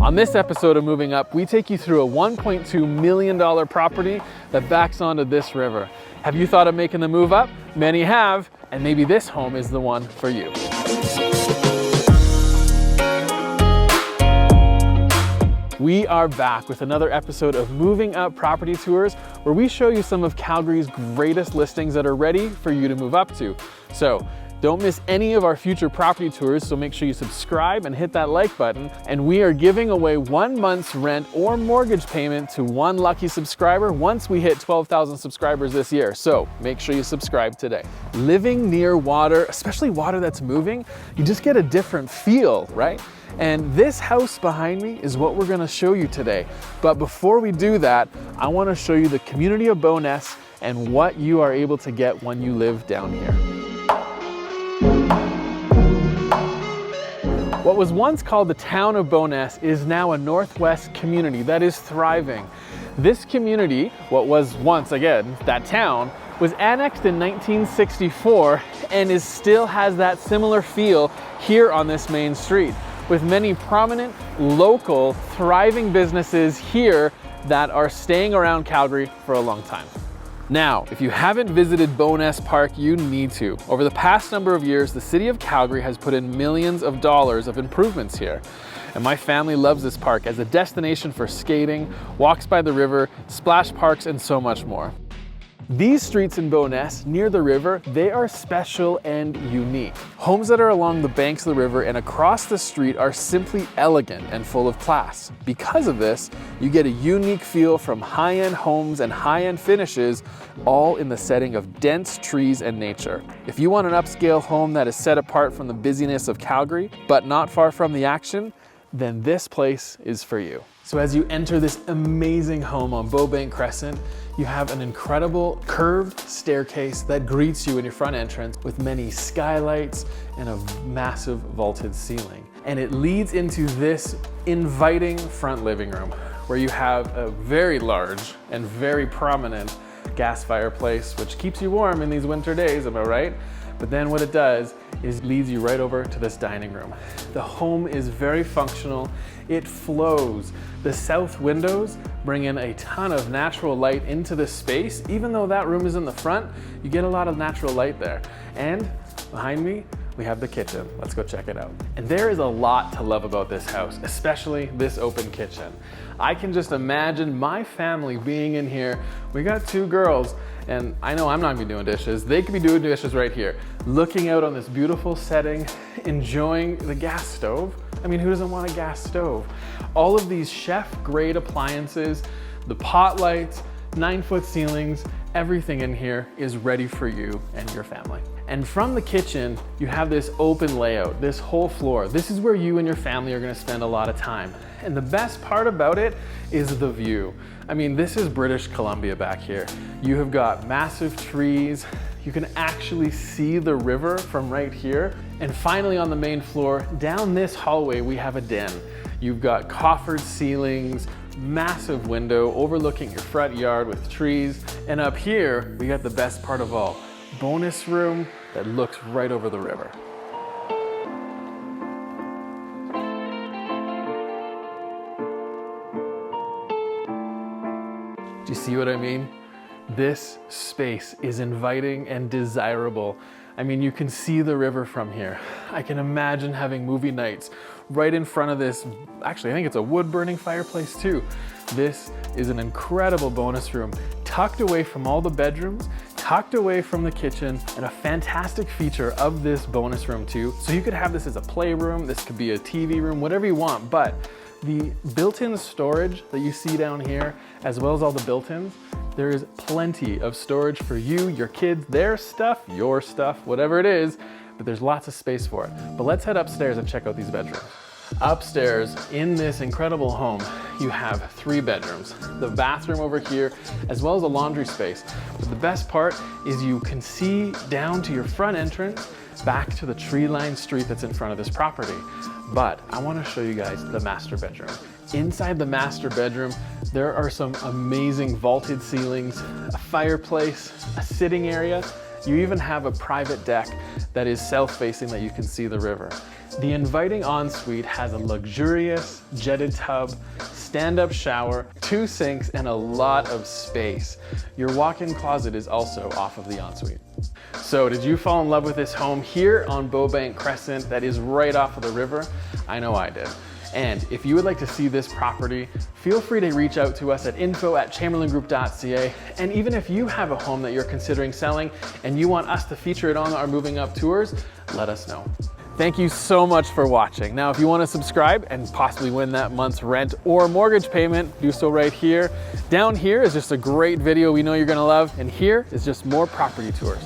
On this episode of Moving Up, we take you through a $1.2 million property that backs onto this river. Have you thought of making the move up? Many have, and maybe this home is the one for you. We are back with another episode of Moving Up Property Tours, where we show you some of Calgary's greatest listings that are ready for you to move up to. So don't miss any of our future property tours, so make sure you subscribe and hit that like button. And we are giving away 1 month's rent or mortgage payment to one lucky subscriber once we hit 12,000 subscribers this year. So make sure you subscribe today. Living near water, especially water that's moving, you just get a different feel, right? And this house behind me is what we're gonna show you today. But before we do that, I wanna show you the community of Bowness and what you are able to get when you live down here. What was once called the town of Bowness is now a northwest community that is thriving. This community, what was once again that town, was annexed in 1964 and still has that similar feel here on this main street, with many prominent, local, thriving businesses here that are staying around Calgary for a long time. Now, if you haven't visited Bowness Park, you need to. Over the past number of years, the city of Calgary has put in millions of dollars of improvements here. And my family loves this park as a destination for skating, walks by the river, splash parks, and so much more. These streets in Bowness, near the river, they are special and unique. Homes that are along the banks of the river and across the street are simply elegant and full of class. Because of this, you get a unique feel from high-end homes and high-end finishes, all in the setting of dense trees and nature. If you want an upscale home that is set apart from the busyness of Calgary, but not far from the action, then this place is for you. So as you enter this amazing home on Bowbank Crescent, you have an incredible curved staircase that greets you in your front entrance with many skylights and a massive vaulted ceiling. And it leads into this inviting front living room where you have a very large and very prominent gas fireplace, which keeps you warm in these winter days, am I right? But then what it does is leads you right over to this dining room. The home is very functional. It flows. The south windows bring in a ton of natural light into this space. Even though that room is in the front, you get a lot of natural light there. And behind me, we have the kitchen. Let's go check it out. And there is a lot to love about this house, especially this open kitchen. I can just imagine my family being in here. We got 2 girls, and I know I'm not gonna be doing dishes. They could be doing dishes right here, looking out on this beautiful setting, enjoying the gas stove. I mean, who doesn't want a gas stove? All of these chef-grade appliances, the pot lights, 9-foot ceilings, everything in here is ready for you and your family. And from the kitchen, you have this open layout, this whole floor. This is where you and your family are gonna spend a lot of time. And the best part about it is the view. I mean, this is British Columbia back here. You have got massive trees. You can actually see the river from right here. And finally on the main floor, down this hallway, we have a den. You've got coffered ceilings, massive window overlooking your front yard with trees. And up here, we got the best part of all, bonus room that looks right over the river. Do you see what I mean? This space is inviting and desirable. I mean, you can see the river from here. I can imagine having movie nights right in front of this. Actually, I think it's a wood burning fireplace too. This is an incredible bonus room, tucked away from all the bedrooms, tucked away from the kitchen, and a fantastic feature of this bonus room too. So you could have this as a playroom, this could be a TV room, whatever you want, but the built-in storage that you see down here, as well as all the built-ins, there is plenty of storage for you, your kids, their stuff, your stuff, whatever it is, but there's lots of space for it. But let's head upstairs and check out these bedrooms. Upstairs in this incredible home, you have 3 bedrooms, the bathroom over here, as well as a laundry space. But the best part is you can see down to your front entrance, back to the tree-lined street that's in front of this property. But I want to show you guys the master bedroom. Inside the master bedroom, there are some amazing vaulted ceilings, a fireplace, a sitting area. You even have a private deck that is south-facing that you can see the river. The inviting ensuite has a luxurious jetted tub, stand-up shower, 2 sinks, and a lot of space. Your walk-in closet is also off of the ensuite. So did you fall in love with this home here on Bowbank Crescent that is right off of the river? I know I did. And if you would like to see this property, feel free to reach out to us at info@chamberlaingroup.ca. And even if you have a home that you're considering selling and you want us to feature it on our Moving Up tours, let us know. Thank you so much for watching. Now, if you want to subscribe and possibly win that month's rent or mortgage payment, do so right here. Down here is just a great video we know you're going to love, and here is just more property tours.